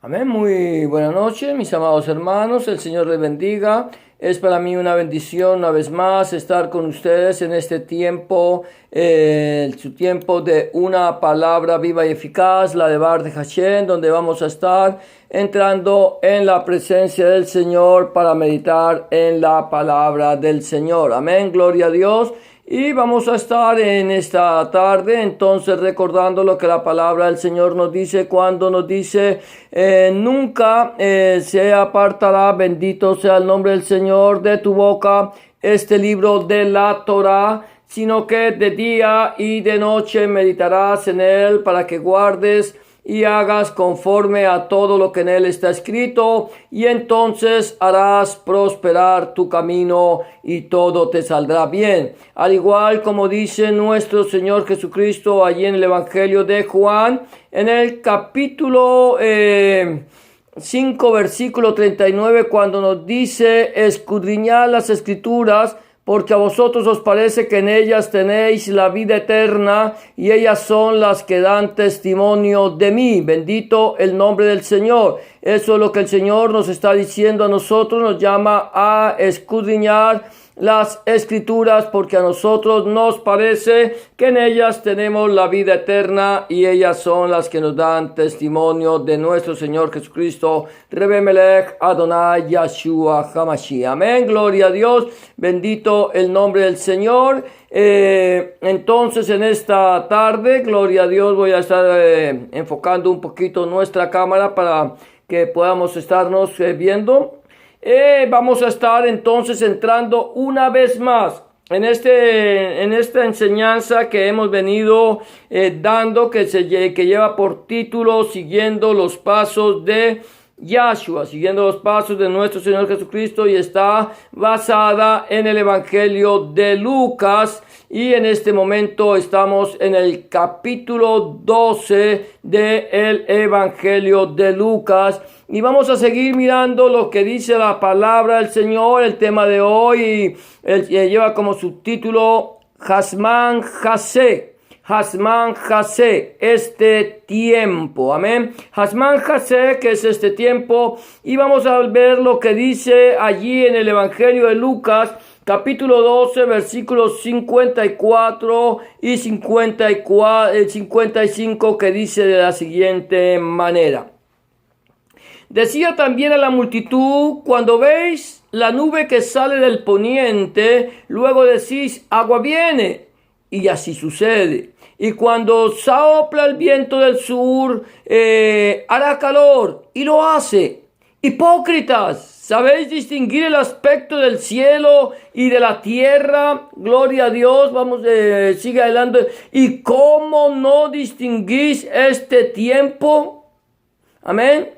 Amén. Muy buenas noches, mis amados hermanos. El Señor les bendiga. Es para mí una bendición una vez más estar con ustedes en este tiempo, su tiempo de una palabra viva y eficaz, la de Bar de Hashem, donde vamos a estar entrando en la presencia del Señor para meditar en la palabra del Señor. Amén. Gloria a Dios. Y vamos a estar en esta tarde entonces recordando lo que la palabra del Señor nos dice cuando nos dice nunca se apartará, bendito sea el nombre del Señor, de tu boca este libro de la Torá, sino que de día y de noche meditarás en él para que guardes y hagas conforme a todo lo que en él está escrito, y entonces harás prosperar tu camino y todo te saldrá bien. Al igual como dice nuestro Señor Jesucristo allí en el Evangelio de Juan, en el capítulo 5, versículo 39, cuando nos dice: escudriñad las Escrituras, porque a vosotros os parece que en ellas tenéis la vida eterna, y ellas son las que dan testimonio de mí. Bendito el nombre del Señor. Eso es lo que el Señor nos está diciendo a nosotros, nos llama a escudriñar las Escrituras, porque a nosotros nos parece que en ellas tenemos la vida eterna, y ellas son las que nos dan testimonio de nuestro Señor Jesucristo, Rebe Melech Adonai Yahshua Hamashiach. Amén, gloria a Dios, bendito el nombre del Señor. Entonces en esta tarde, gloria a Dios, voy a estar enfocando un poquito nuestra cámara para que podamos estarnos viendo. Vamos a estar entonces entrando una vez más en esta enseñanza que hemos venido dando, que lleva por título Siguiendo los Pasos de Yahshua, siguiendo los pasos de nuestro Señor Jesucristo, y está basada en el Evangelio de Lucas. Y en este momento estamos en el capítulo 12 del Evangelio de Lucas, y vamos a seguir mirando lo que dice la palabra del Señor. El tema de hoy lleva como subtítulo Hasman Hasé. Hasman Hasé, este tiempo, amén. Hasman Hasé, que es este tiempo, y vamos a ver lo que dice allí en el Evangelio de Lucas, capítulo 12, versículos 54 y 55, que dice de la siguiente manera: decía también a la multitud: cuando veis la nube que sale del poniente, luego decís: agua viene, y así sucede. Y cuando sopla el viento del sur, hará calor, y lo hace. Hipócritas, ¿sabéis distinguir el aspecto del cielo y de la tierra? Gloria a Dios. Vamos, sigue adelante. ¿Y cómo no distinguís este tiempo? Amén.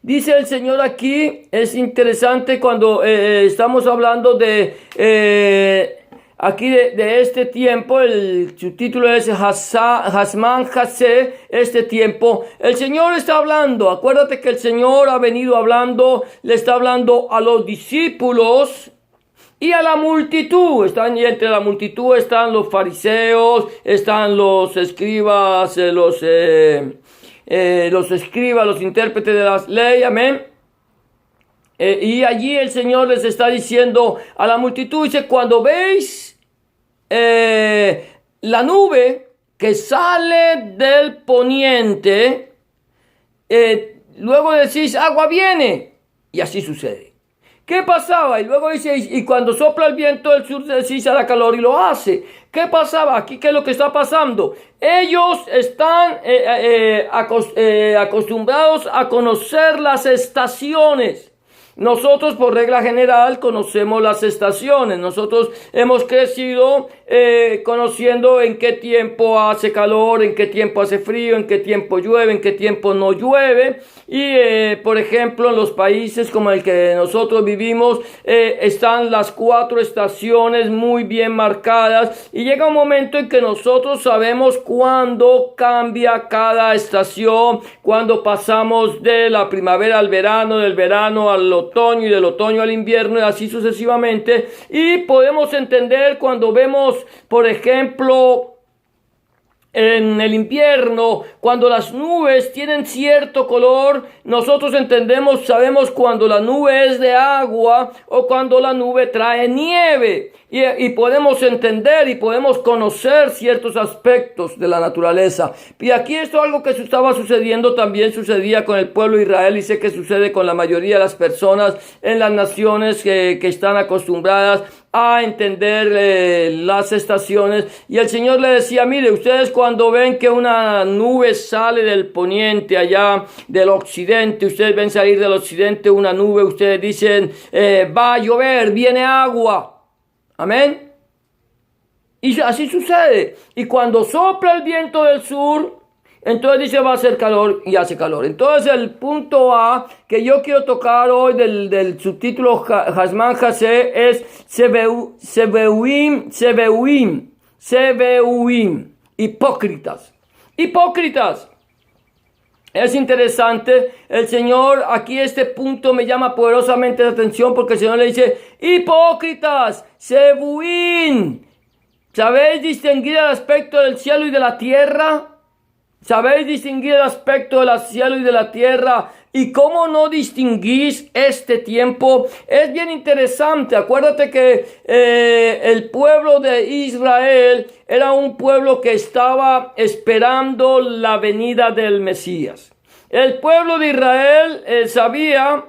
Dice el Señor aquí, es interesante cuando estamos hablando de este tiempo. Su título es Hasman Hasé, este tiempo. El Señor está hablando. Acuérdate que el Señor ha venido hablando, le está hablando a los discípulos y a la multitud. Y entre la multitud están los fariseos, están los escribas, los escribas, los intérpretes de la ley, amén. Y allí el Señor les está diciendo a la multitud, dice: cuando veis la nube que sale del poniente, luego decís: agua viene, y así sucede. ¿Qué pasaba? Y luego dice: y cuando sopla el viento del sur, decís: hará calor, y lo hace. ¿Qué pasaba aquí? ¿Qué es lo que está pasando? Ellos están acostumbrados a conocer las estaciones. Nosotros, por regla general, conocemos las estaciones. Nosotros hemos crecido conociendo en qué tiempo hace calor, en qué tiempo hace frío, en qué tiempo llueve, en qué tiempo no llueve. Y por ejemplo, en los países como el que nosotros vivimos, están las 4 estaciones muy bien marcadas, y llega un momento en que nosotros sabemos cuándo cambia cada estación, cuando pasamos de la primavera al verano, del verano al otoño y del otoño al invierno, y así sucesivamente. Y podemos entender cuando vemos, por ejemplo, En el invierno, cuando las nubes tienen cierto color, nosotros entendemos, sabemos cuando la nube es de agua o cuando la nube trae nieve. Y podemos entender y podemos conocer ciertos aspectos de la naturaleza. Y aquí esto es algo que estaba sucediendo, también sucedía con el pueblo de Israel y sé que sucede con la mayoría de las personas en las naciones que están acostumbradas a entender las estaciones. Y el Señor le decía, mire, ustedes cuando ven que una nube sale del poniente allá del occidente, ustedes ven salir del occidente una nube, ustedes dicen, va a llover, viene agua. Amén. Y así sucede. Y cuando sopla el viento del sur, entonces dice va a hacer calor y hace calor. Entonces el punto A que yo quiero tocar hoy del subtítulo Hasman Hasé es Sebeuim, hipócritas. Hipócritas. Es interesante, el Señor, aquí este punto me llama poderosamente la atención porque el Señor le dice, hipócritas, Sebuín, ¿sabéis distinguir el aspecto del cielo y de la tierra? ¿Sabéis distinguir el aspecto del cielo y de la tierra? ¿Y cómo no distinguís este tiempo? Es bien interesante. Acuérdate que el pueblo de Israel era un pueblo que estaba esperando la venida del Mesías. El pueblo de Israel sabía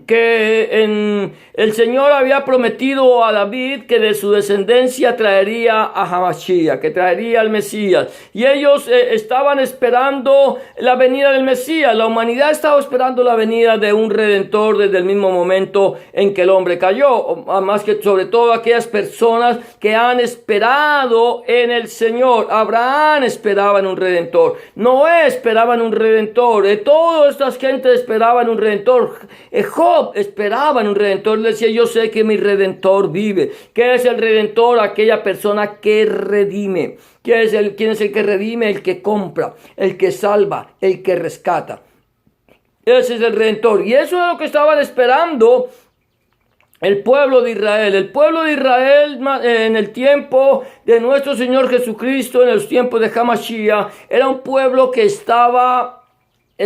que el Señor había prometido a David que de su descendencia traería a Hamashiach, que traería al Mesías. Y ellos estaban esperando la venida del Mesías. La humanidad estaba esperando la venida de un Redentor desde el mismo momento en que el hombre cayó. Más que sobre todo aquellas personas que han esperado en el Señor. Abraham esperaba en un Redentor. Noé esperaba en un Redentor. Todas estas gentes esperaban en un Redentor. Job esperaba en un Redentor. Le decía, yo sé que mi Redentor vive. ¿Qué es el Redentor? Aquella persona que redime. ¿Quién es el que redime? El que compra, el que salva, el que rescata. Ese es el Redentor. Y eso es lo que estaban esperando el pueblo de Israel. El pueblo de Israel en el tiempo de nuestro Señor Jesucristo, en los tiempos de Hamashiach, era un pueblo que estaba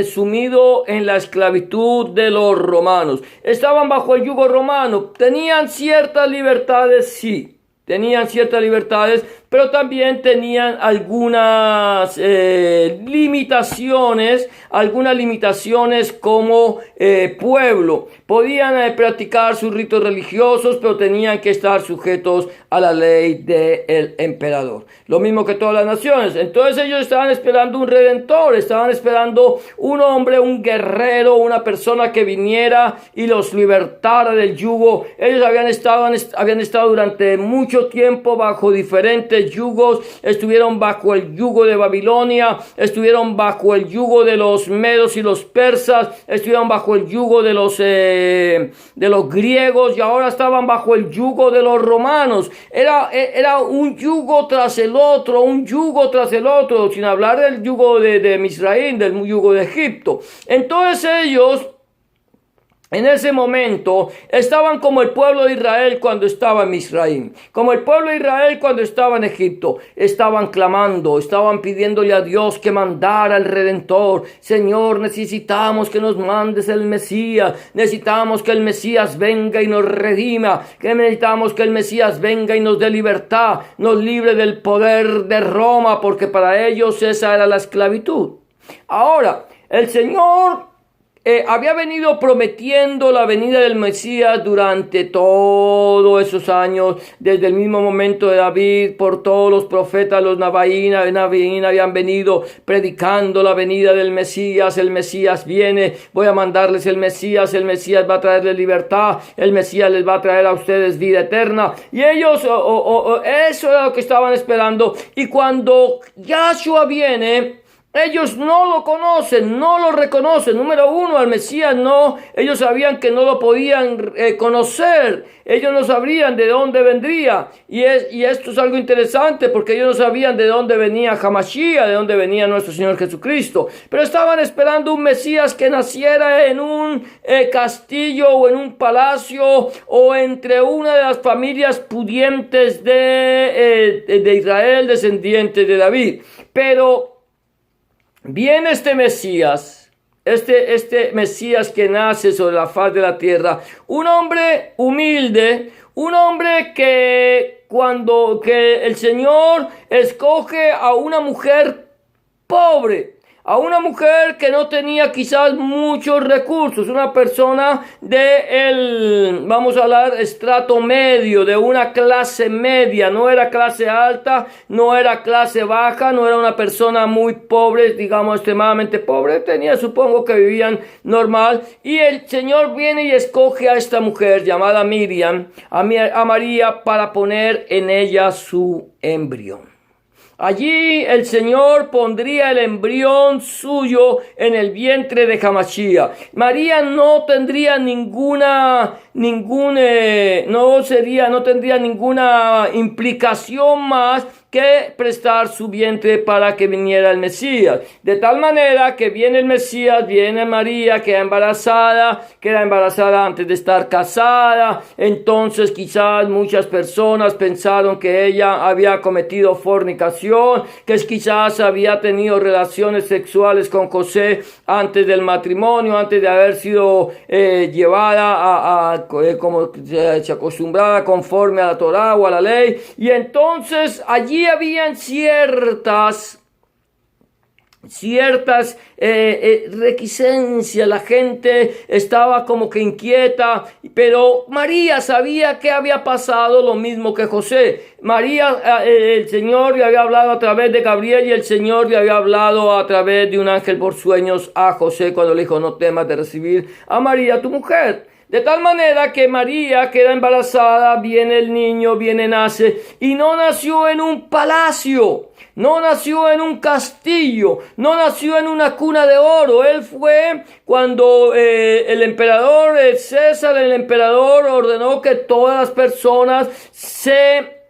sumido en la esclavitud de los romanos. Estaban bajo el yugo romano. Tenían ciertas libertades, sí. Tenían ciertas libertades, pero también tenían algunas limitaciones como pueblo. Podían practicar sus ritos religiosos, pero tenían que estar sujetos a la ley del emperador. Lo mismo que todas las naciones. Entonces ellos estaban esperando un redentor, estaban esperando un hombre, un guerrero, una persona que viniera y los libertara del yugo. Ellos habían estado durante mucho tiempo bajo diferentes yugos. Estuvieron bajo el yugo de Babilonia, estuvieron bajo el yugo de los medos y los persas, estuvieron bajo el yugo de los griegos y ahora estaban bajo el yugo de los romanos. Era un yugo tras el otro, sin hablar del yugo de Misraim, del yugo de Egipto. Entonces ellos en ese momento estaban como el pueblo de Israel cuando estaba en Misraim, como el pueblo de Israel cuando estaba en Egipto. Estaban clamando, estaban pidiéndole a Dios que mandara el Redentor. Señor, necesitamos que nos mandes el Mesías, necesitamos que el Mesías venga y nos redima, que necesitamos que el Mesías venga y nos dé libertad, nos libre del poder de Roma, porque para ellos esa era la esclavitud. Ahora, el Señor había venido prometiendo la venida del Mesías durante todos esos años, desde el mismo momento de David, por todos los profetas, los Nabaín habían venido predicando la venida del Mesías. El Mesías viene, voy a mandarles el Mesías va a traerles libertad, el Mesías les va a traer a ustedes vida eterna. Y ellos, eso era lo que estaban esperando. Y cuando Yahshua viene, Ellos no lo conocen, no lo reconocen. Número uno, al Mesías no, ellos sabían que no lo podían conocer. Ellos no sabrían de dónde vendría. Y esto es algo interesante porque ellos no sabían de dónde venía Hamashiach, de dónde venía nuestro Señor Jesucristo. Pero estaban esperando un Mesías que naciera en un castillo o en un palacio o entre una de las familias pudientes de Israel, descendientes de David. Pero viene este Mesías, este Mesías que nace sobre la faz de la tierra, un hombre humilde, un hombre que que el Señor escoge a una mujer pobre, a una mujer que no tenía quizás muchos recursos, una persona vamos a hablar, estrato medio, de una clase media, no era clase alta, no era clase baja, no era una persona muy pobre, digamos extremadamente pobre, supongo que vivían normal, y el Señor viene y escoge a esta mujer llamada Miriam, a María, para poner en ella su embrión. Allí el Señor pondría el embrión suyo en el vientre de Hamashiach. María no tendría no tendría ninguna implicación más que prestar su vientre para que viniera el Mesías. De tal manera que viene el Mesías, viene María, queda embarazada antes de estar casada. Entonces quizás muchas personas pensaron que ella había cometido fornicación, que quizás había tenido relaciones sexuales con José antes del matrimonio, antes de haber sido llevada como se acostumbraba conforme a la Torá o a la ley. Y entonces allí habían ciertas reticencias, la gente estaba como que inquieta, pero María sabía que había pasado lo mismo que José. María, el Señor le había hablado a través de Gabriel y el Señor le había hablado a través de un ángel por sueños a José cuando le dijo: no temas de recibir a María tu mujer. De tal manera que María queda embarazada, viene el niño, nace, y no nació en un palacio, no nació en un castillo, no nació en una cuna de oro. Él fue cuando el emperador César, el emperador, ordenó que todas las personas se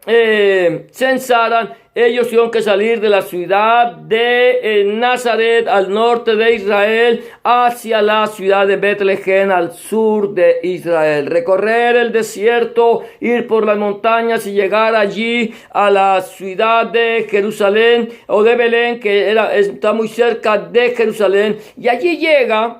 censaran. Ellos tuvieron que salir de la ciudad de Nazaret, al norte de Israel, hacia la ciudad de Betlehem, al sur de Israel. Recorrer el desierto, ir por las montañas y llegar allí a la ciudad de Jerusalén o de Belén, que está muy cerca de Jerusalén. Y allí llega.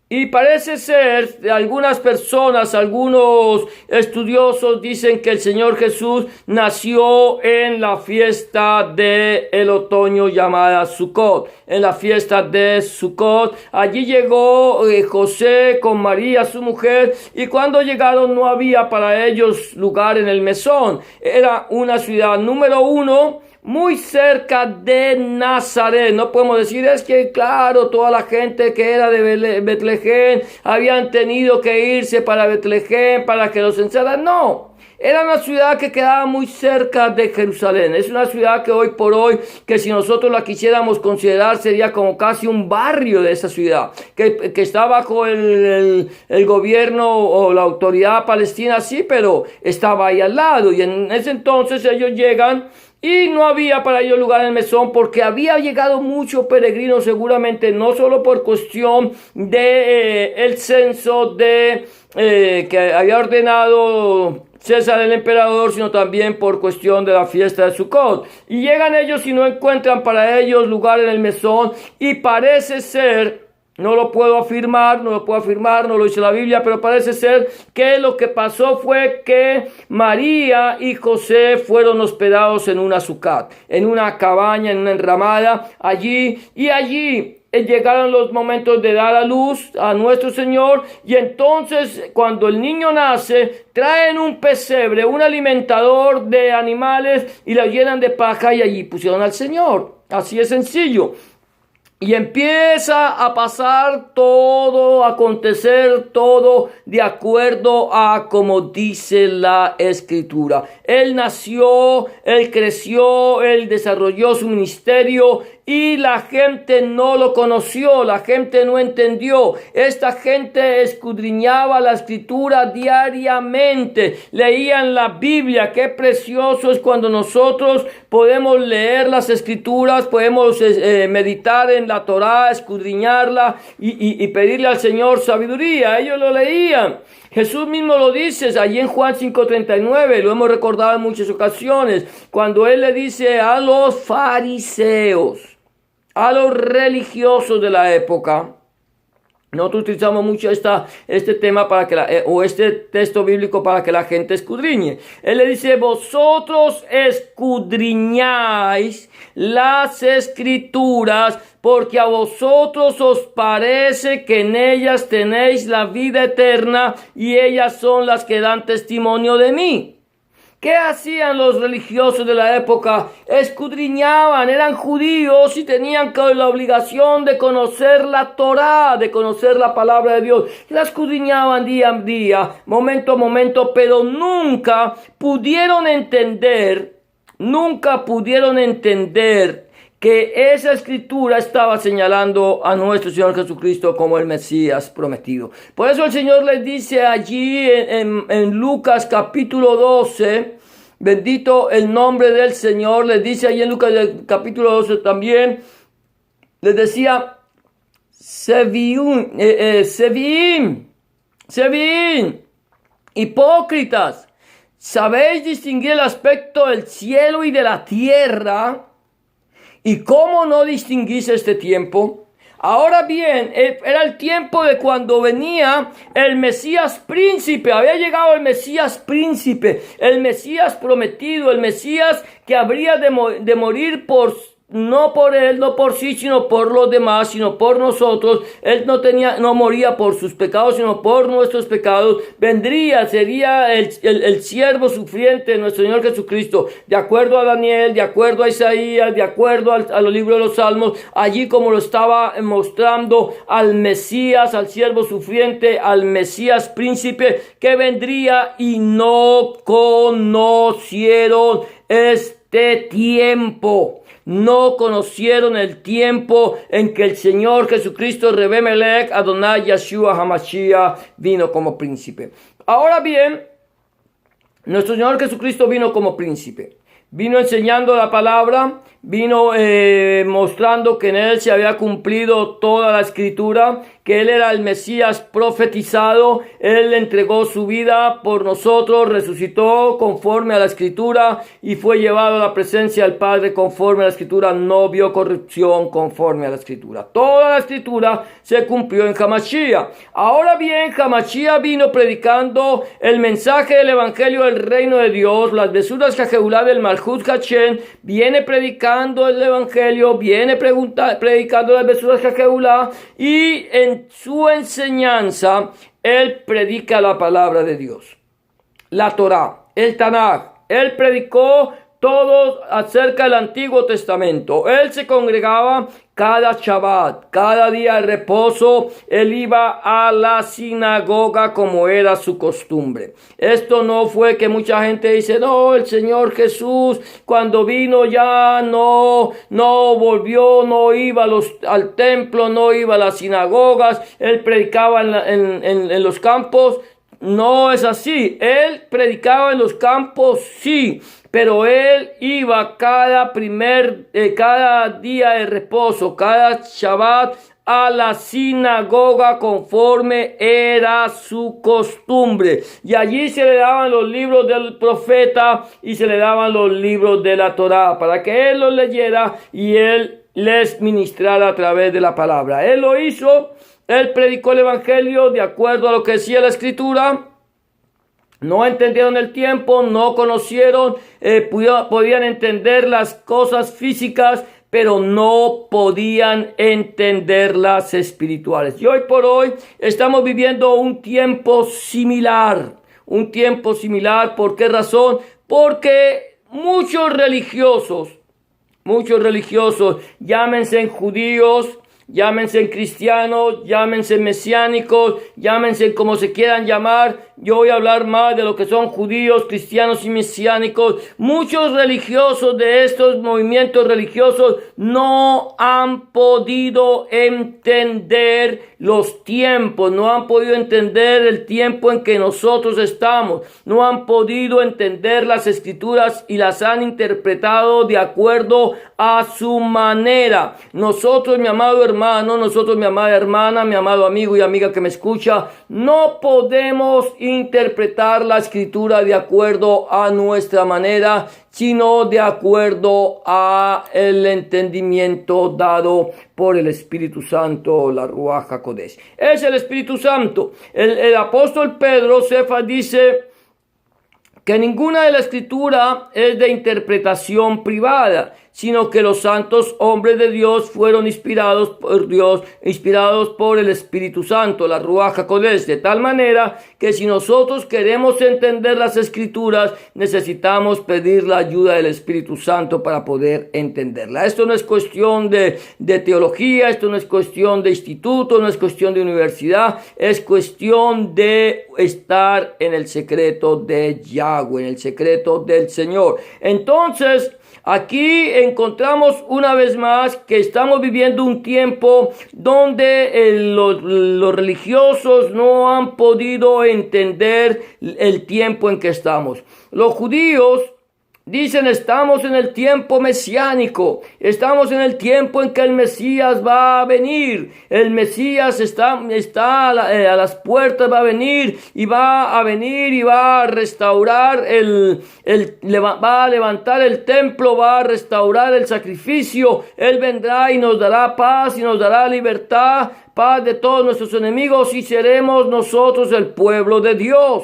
Y parece ser, algunas personas, algunos estudiosos dicen que el Señor Jesús nació en la fiesta del otoño llamada Sukkot. En la fiesta de Sukkot, allí llegó José con María, su mujer, y cuando llegaron no había para ellos lugar en el mesón. Era una ciudad, número uno, muy cerca de Nazaret. No podemos decir, es que claro, toda la gente que era de Betlehem habían tenido que irse para Betlehem para que los censaran. No, era una ciudad que quedaba muy cerca de Jerusalén. Es una ciudad que hoy por hoy, que si nosotros la quisiéramos considerar, sería como casi un barrio de esa ciudad, que está bajo el gobierno o la autoridad palestina, sí, pero estaba ahí al lado. Y en ese entonces ellos llegan y no había para ellos lugar en el mesón, porque había llegado muchos peregrinos, seguramente no solo por cuestión de el censo que había ordenado César el emperador, sino también por cuestión de la fiesta de Sukkot. Y llegan ellos y no encuentran para ellos lugar en el mesón, y parece ser, no lo puedo afirmar, no lo dice la Biblia, pero parece ser que lo que pasó fue que María y José fueron hospedados en una sucat, en una cabaña, en una enramada, allí llegaron los momentos de dar a luz a nuestro Señor, y entonces cuando el niño nace, traen un pesebre, un alimentador de animales, y la llenan de paja, y allí pusieron al Señor. Así es sencillo. Y empieza a pasar todo, a acontecer todo de acuerdo a como dice la Escritura. Él nació, él creció, él desarrolló su ministerio, y la gente no lo conoció, la gente no entendió. Esta gente escudriñaba la escritura diariamente, leían la Biblia. Qué precioso es cuando nosotros podemos leer las escrituras, podemos meditar en la Torá, escudriñarla y pedirle al Señor sabiduría. Ellos lo leían. Jesús mismo lo dice allí en Juan 5:39, lo hemos recordado en muchas ocasiones, cuando Él le dice a los fariseos, a los religiosos de la época. Nosotros utilizamos mucho este tema para que o este texto bíblico para que la gente escudriñe. Él le dice, vosotros escudriñáis las escrituras porque a vosotros os parece que en ellas tenéis la vida eterna y ellas son las que dan testimonio de mí. ¿Qué hacían los religiosos de la época? Escudriñaban, eran judíos y tenían la obligación de conocer la Torá, de conocer la palabra de Dios. La escudriñaban día a día, momento a momento, pero nunca pudieron entender que esa escritura estaba señalando a nuestro Señor Jesucristo como el Mesías prometido. Por eso el Señor les dice allí en Lucas capítulo 12, bendito el nombre del Señor, les dice allí en Lucas capítulo 12 también, les decía, Seviim, hipócritas, ¿sabéis distinguir el aspecto del cielo y de la tierra? ¿Y cómo no distinguís este tiempo? Ahora bien, era el tiempo de cuando venía el Mesías príncipe. Había llegado el Mesías príncipe, el Mesías prometido, el Mesías que habría de morir no por él, no por sí, sino por los demás, sino por nosotros. Él no moría por sus pecados, sino por nuestros pecados. Sería el siervo sufriente de nuestro Señor Jesucristo, de acuerdo a Daniel, de acuerdo a Isaías, de acuerdo a los libros de los Salmos, allí como lo estaba mostrando al Mesías, al siervo sufriente, al Mesías príncipe que vendría, y no conocieron este tiempo. No conocieron el tiempo en que el Señor Jesucristo, Rebbe Melech, Adonai Yeshua HaMashiach, vino como príncipe. Ahora bien, nuestro Señor Jesucristo vino como príncipe. Vino enseñando la palabra, vino mostrando que en Él se había cumplido toda la escritura, que Él era el Mesías profetizado. Él entregó su vida por nosotros, resucitó conforme a la escritura y fue llevado a la presencia del Padre conforme a la escritura. No vio corrupción conforme a la escritura. Toda la escritura se cumplió en Hamashiach. Ahora bien, Hamashiach vino predicando el mensaje del evangelio del reino de Dios, las besuras Jajeulah del Malchut Hashem. Viene predicando el evangelio, viene predicando las besuras Jajeulah, y en su enseñanza él predica la palabra de Dios, la Torá, el Tanaj. Él predicó todo acerca del Antiguo Testamento. Él se congregaba cada Shabbat, cada día de reposo. Él iba a la sinagoga como era su costumbre. Esto no fue que mucha gente dice, no, el Señor Jesús cuando vino ya no volvió, no iba al templo, no iba a las sinagogas. Él predicaba en los campos. No es así. Él predicaba en los campos, sí, pero él iba cada día de reposo, cada Shabbat, a la sinagoga conforme era su costumbre. Y allí se le daban los libros del profeta y se le daban los libros de la Torá para que él los leyera y él les ministrara a través de la palabra. Él lo hizo. Él predicó el evangelio de acuerdo a lo que decía la escritura. No entendieron el tiempo, no conocieron, podían entender las cosas físicas, pero no podían entender las espirituales. Y hoy por hoy estamos viviendo un tiempo similar. ¿Por qué razón? Porque muchos religiosos, llámense judíos, llámense cristianos, llámense mesiánicos, llámense como se quieran llamar. Yo voy a hablar más de lo que son judíos, cristianos y mesiánicos. Muchos religiosos de estos movimientos religiosos no han podido entender los tiempos, no han podido entender el tiempo en que nosotros estamos, no han podido entender las escrituras y las han interpretado de acuerdo a su manera. Nosotros, mi amado hermano, nosotros, mi amada hermana, mi amado amigo y amiga que me escucha, no podemos interpretar la escritura de acuerdo a nuestra manera, sino de acuerdo a el entendimiento dado por el Espíritu Santo, la Ruach HaKodesh. Es el Espíritu Santo. El apóstol Pedro, Cefas, dice que ninguna de la escritura es de interpretación privada, sino que los santos hombres de Dios fueron inspirados por Dios, inspirados por el Espíritu Santo, la Ruach HaKodesh, de tal manera que si nosotros queremos entender las escrituras, necesitamos pedir la ayuda del Espíritu Santo para poder entenderla. Esto no es cuestión de teología, esto no es cuestión de instituto, no es cuestión de universidad, es cuestión de estar en el secreto de Yahweh, en el secreto del Señor. Entonces, aquí encontramos una vez más que estamos viviendo un tiempo donde los religiosos no han podido entender el tiempo en que estamos. Los judíos dicen, estamos en el tiempo mesiánico, estamos en el tiempo en que el Mesías va a venir, el Mesías está a las puertas, va a venir y va a restaurar va a levantar el templo, va a restaurar el sacrificio, Él vendrá y nos dará paz y nos dará libertad, paz de todos nuestros enemigos y seremos nosotros el pueblo de Dios.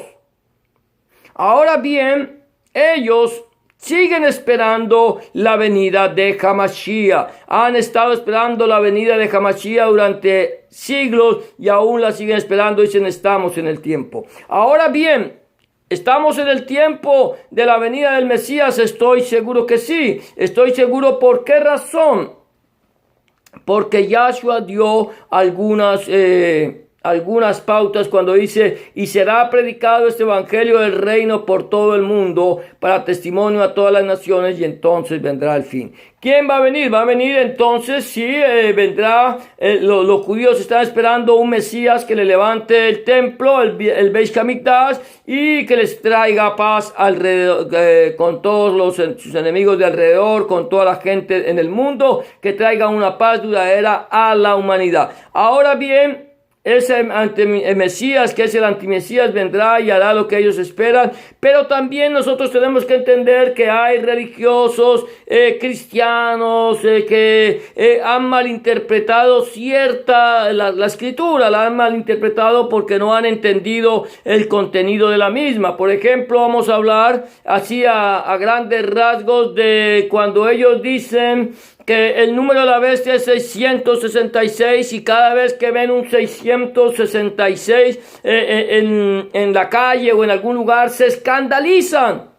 Ahora bien, ellos siguen esperando la venida de Hamashiach. Han estado esperando la venida de Hamashiach durante siglos y aún la siguen esperando. Dicen, estamos en el tiempo. Ahora bien, ¿estamos en el tiempo de la venida del Mesías? Estoy seguro que sí. Estoy seguro. ¿Por qué razón? Porque Yahshua dio algunas pautas cuando dice, y será predicado este evangelio del reino por todo el mundo para testimonio a todas las naciones y entonces vendrá el fin. ¿Quién va a venir? Va a venir entonces, sí, vendrá, los judíos están esperando un Mesías que le levante el templo, el Beis Hamikdash, y que les traiga paz alrededor, con todos sus enemigos de alrededor, con toda la gente en el mundo, que traiga una paz duradera a la humanidad. Ahora bien, ese Mesías, que es el antimesías, vendrá y hará lo que ellos esperan. Pero también nosotros tenemos que entender que hay religiosos, cristianos, que han malinterpretado la escritura, la han malinterpretado porque no han entendido el contenido de la misma. Por ejemplo, vamos a hablar así a grandes rasgos de cuando ellos dicen que el número de la bestia es 666 y cada vez que ven un 666 en la calle o en algún lugar se escandalizan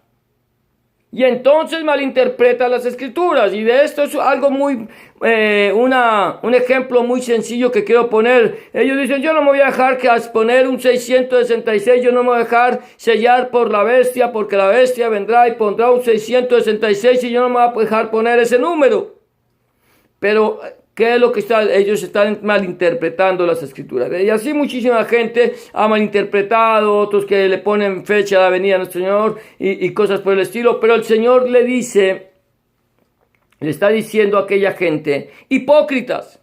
y entonces malinterpretan las escrituras. Y de esto es algo muy un ejemplo muy sencillo que quiero poner. Ellos dicen, yo no me voy a dejar poner un 666, yo no me voy a dejar sellar por la bestia, porque la bestia vendrá y pondrá un 666 y yo no me voy a dejar poner ese número. Pero, ¿qué es lo que ellos están malinterpretando las escrituras? Y así muchísima gente ha malinterpretado, otros que le ponen fecha a la venida de nuestro Señor y cosas por el estilo. Pero el Señor le está diciendo a aquella gente, hipócritas,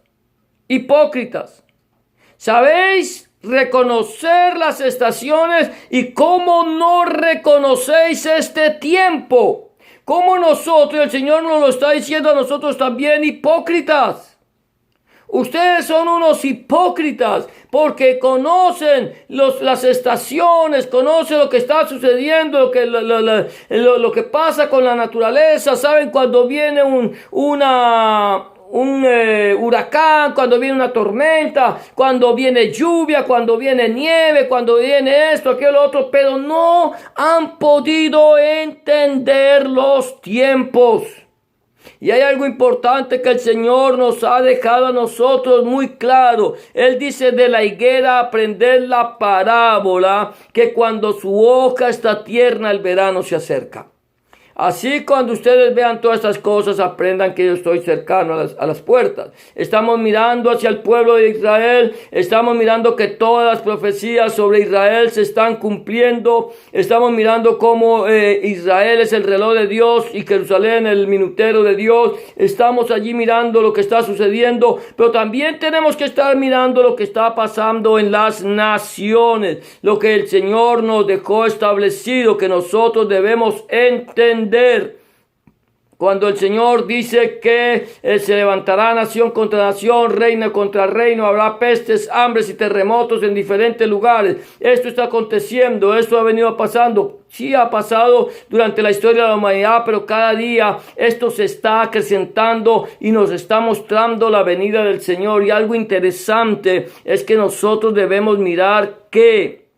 ¿sabéis reconocer las estaciones y cómo no reconocéis este tiempo? Como nosotros, el Señor nos lo está diciendo a nosotros también, hipócritas. Ustedes son unos hipócritas porque conocen las estaciones, conocen lo que está sucediendo, lo que pasa con la naturaleza. Saben cuando viene un huracán, cuando viene una tormenta, cuando viene lluvia, cuando viene nieve, cuando viene esto, aquello, lo otro, pero no han podido entender los tiempos. Y hay algo importante que el Señor nos ha dejado a nosotros muy claro. Él dice de la higuera aprender la parábola que cuando su hoja está tierna el verano se acerca. Así cuando ustedes vean todas estas cosas, aprendan que yo estoy cercano a las puertas. Estamos mirando hacia el pueblo de Israel, estamos mirando que todas las profecías sobre Israel se están cumpliendo, estamos mirando cómo Israel es el reloj de Dios y Jerusalén el minutero de Dios. Estamos allí mirando lo que está sucediendo, pero también tenemos que estar mirando lo que está pasando en las naciones, lo que el Señor nos dejó establecido, que nosotros debemos entender. Cuando el Señor dice que se levantará nación contra nación, reino contra reino, habrá pestes, hambres y terremotos en diferentes lugares. Esto está aconteciendo, esto ha venido pasando. Sí ha pasado durante la historia de la humanidad, pero cada día esto se está acrecentando y nos está mostrando la venida del Señor. Y algo interesante es que nosotros debemos mirar que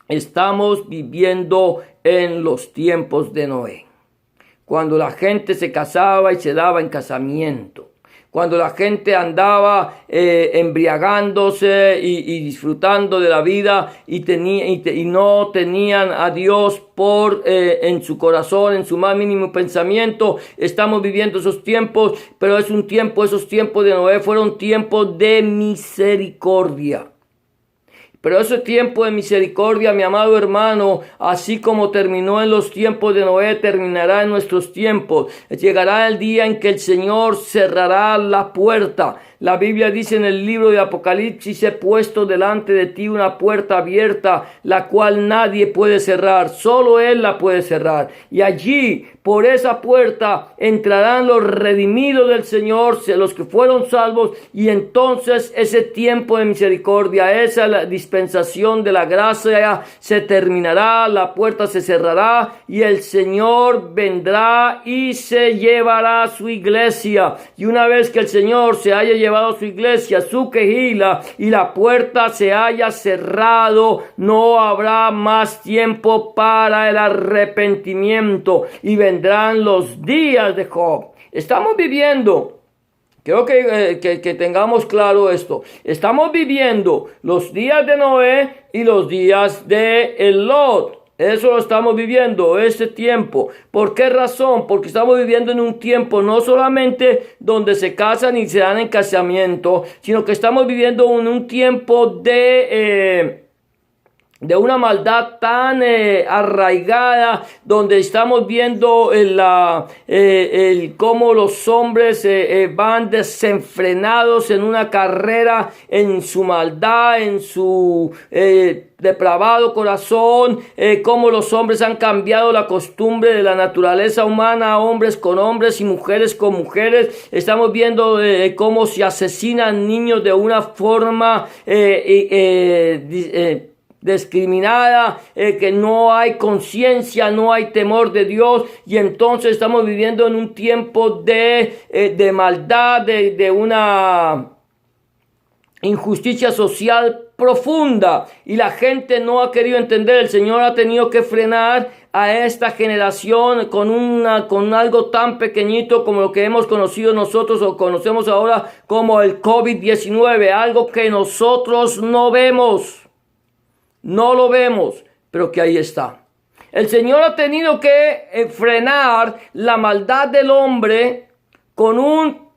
estamos viviendo en los tiempos de Noé. Cuando la gente se casaba y se daba en casamiento. Cuando la gente andaba embriagándose y disfrutando de la vida y no tenían a Dios en su corazón, en su más mínimo pensamiento. Estamos viviendo esos tiempos, pero esos tiempos de Noé fueron tiempos de misericordia. Pero ese tiempo de misericordia, mi amado hermano, así como terminó en los tiempos de Noé, terminará en nuestros tiempos. Llegará el día en que el Señor cerrará la puerta. La Biblia dice en el libro de Apocalipsis: he puesto delante de ti una puerta abierta, la cual nadie puede cerrar, solo Él la puede cerrar. Y allí, por esa puerta, entrarán los redimidos del Señor, los que fueron salvos, y entonces ese tiempo de misericordia, esa dispensación de la gracia se terminará, la puerta se cerrará y el Señor vendrá y se llevará a su iglesia. Y una vez que el Señor se haya llevado a su iglesia, su quejila, y la puerta se haya cerrado, no habrá más tiempo para el arrepentimiento y vendrán los días de Job. Estamos viviendo, creo que tengamos claro esto, estamos viviendo los días de Noé y los días de Lot. Eso lo estamos viviendo, este tiempo. ¿Por qué razón? Porque estamos viviendo en un tiempo no solamente donde se casan y se dan en casamiento, sino que estamos viviendo en un tiempo de una maldad tan arraigada, donde estamos viendo cómo los hombres van desenfrenados en una carrera, en su maldad, en su depravado corazón, cómo los hombres han cambiado la costumbre de la naturaleza humana, hombres con hombres y mujeres con mujeres. Estamos viendo cómo se asesinan niños de una forma discriminada, que no hay conciencia, no hay temor de Dios, y entonces estamos viviendo en un tiempo de maldad, de una injusticia social profunda, y la gente no ha querido entender. El Señor ha tenido que frenar a esta generación con algo tan pequeñito como lo que hemos conocido nosotros o conocemos ahora como el COVID-19, algo que nosotros no vemos. No lo vemos, pero que ahí está. El Señor ha tenido que frenar la maldad del hombre con un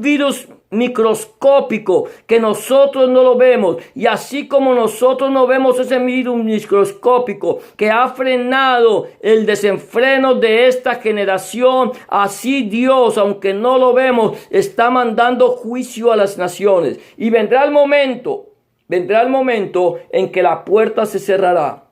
virus microscópico que nosotros no lo vemos. Y así como nosotros no vemos ese virus microscópico que ha frenado el desenfreno de esta generación, así Dios, aunque no lo vemos, está mandando juicio a las naciones. Y vendrá el momento en que la puerta se cerrará.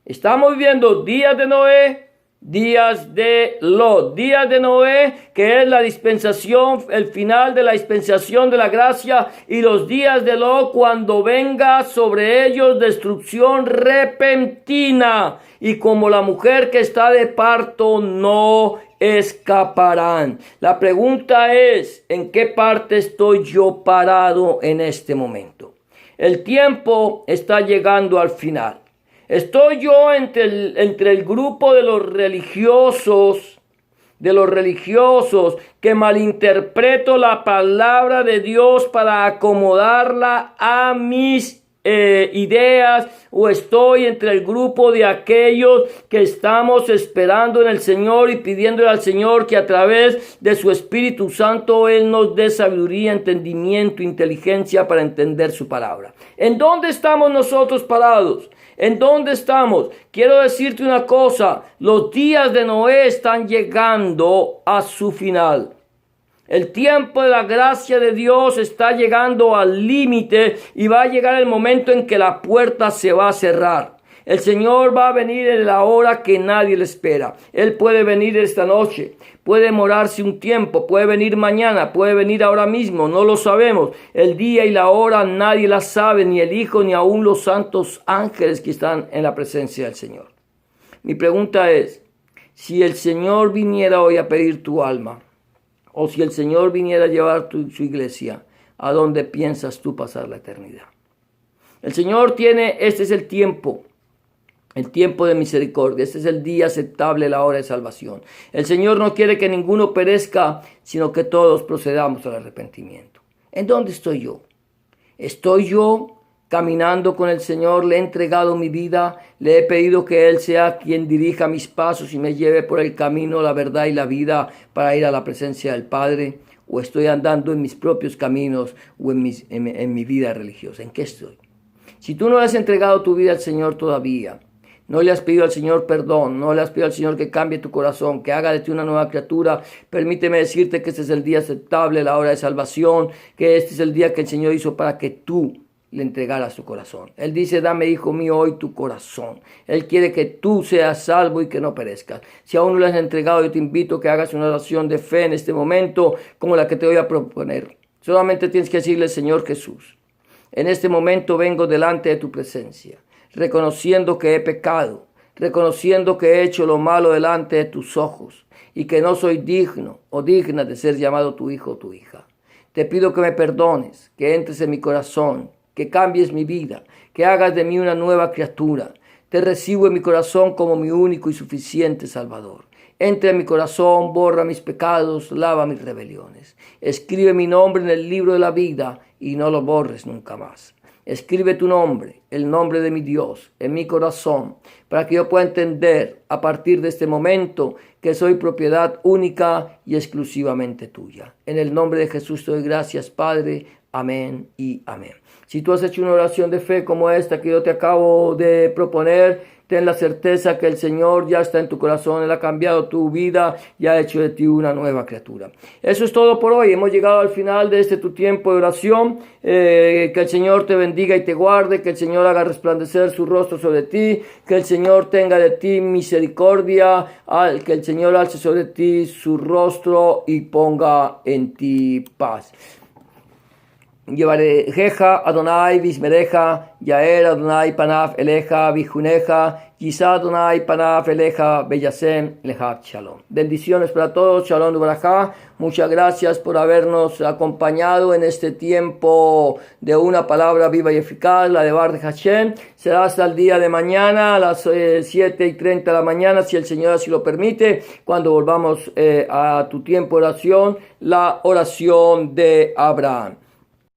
Estamos viviendo días de Noé, días de Lot. Días de Noé, que es la dispensación, el final de la dispensación de la gracia, y los días de Lot, cuando venga sobre ellos destrucción repentina, y como la mujer que está de parto no escaparán. La pregunta es: ¿en qué parte estoy yo parado en este momento? El tiempo está llegando al final. ¿Estoy yo entre el grupo de los religiosos de los religiosos, que malinterpreto la palabra de Dios para acomodarla a mis ideas, o estoy entre el grupo de aquellos que estamos esperando en el Señor y pidiéndole al Señor que a través de su Espíritu Santo Él nos dé sabiduría, entendimiento, inteligencia para entender su palabra. ¿En dónde estamos nosotros parados? ¿En dónde estamos? Quiero decirte una cosa, los días de Noé están llegando a su final. El tiempo de la gracia de Dios está llegando al límite y va a llegar el momento en que la puerta se va a cerrar. El Señor va a venir en la hora que nadie le espera. Él puede venir esta noche, puede demorarse un tiempo, puede venir mañana, puede venir ahora mismo, no lo sabemos. El día y la hora nadie la sabe, ni el Hijo, ni aún los santos ángeles que están en la presencia del Señor. Mi pregunta es, si el Señor viniera hoy a pedir tu alma, o si el Señor viniera a llevar su iglesia, ¿a dónde piensas tú pasar la eternidad? El Señor tiene, este es el tiempo de misericordia, este es el día aceptable, la hora de salvación. El Señor no quiere que ninguno perezca, sino que todos procedamos al arrepentimiento. ¿En dónde estoy yo? ¿Estoy yo caminando con el Señor? ¿Le he entregado mi vida? ¿Le he pedido que Él sea quien dirija mis pasos y me lleve por el camino, la verdad y la vida para ir a la presencia del Padre? ¿O estoy andando en mis propios caminos o en mi vida religiosa? ¿En qué estoy? Si tú no le has entregado tu vida al Señor todavía, no le has pedido al Señor perdón, no le has pedido al Señor que cambie tu corazón, que haga de ti una nueva criatura, permíteme decirte que este es el día aceptable, la hora de salvación, que este es el día que el Señor hizo para que tú le entregaras tu corazón. Él dice, dame, hijo mío, hoy tu corazón. Él quiere que tú seas salvo y que no perezcas. Si aún no le has entregado, yo te invito a que hagas una oración de fe en este momento, como la que te voy a proponer. Solamente tienes que decirle, Señor Jesús, en este momento vengo delante de tu presencia, reconociendo que he pecado, reconociendo que he hecho lo malo delante de tus ojos y que no soy digno o digna de ser llamado tu hijo o tu hija. Te pido que me perdones, que entres en mi corazón, que cambies mi vida, que hagas de mí una nueva criatura. Te recibo en mi corazón como mi único y suficiente Salvador. Entra en mi corazón, borra mis pecados, lava mis rebeliones. Escribe mi nombre en el libro de la vida y no lo borres nunca más. Escribe tu nombre, el nombre de mi Dios, en mi corazón, para que yo pueda entender a partir de este momento que soy propiedad única y exclusivamente tuya. En el nombre de Jesús te doy gracias, Padre. Amén y amén. Si tú has hecho una oración de fe como esta que yo te acabo de proponer, ten la certeza que el Señor ya está en tu corazón, Él ha cambiado tu vida y ha hecho de ti una nueva criatura. Eso es todo por hoy. Hemos llegado al final de tu tiempo de oración. Que el Señor te bendiga y te guarde, que el Señor haga resplandecer su rostro sobre ti, que el Señor tenga de ti misericordia, que el Señor alce sobre ti su rostro y ponga en ti paz. Yevarejeja Adonai Vismereja, Yaer Adonai Panav Eleja Vijuneja, Yisad Adonai Panav Eleja Beyasem Leja Shalom. Bendiciones para todos, Shalom de Barajá. Muchas gracias por habernos acompañado en este tiempo de una palabra viva y eficaz, la de Bar de Hashem. Será hasta el día de mañana a las 7:30 de la mañana, si el Señor así lo permite, cuando volvamos a tu tiempo de oración, la oración de Abraham.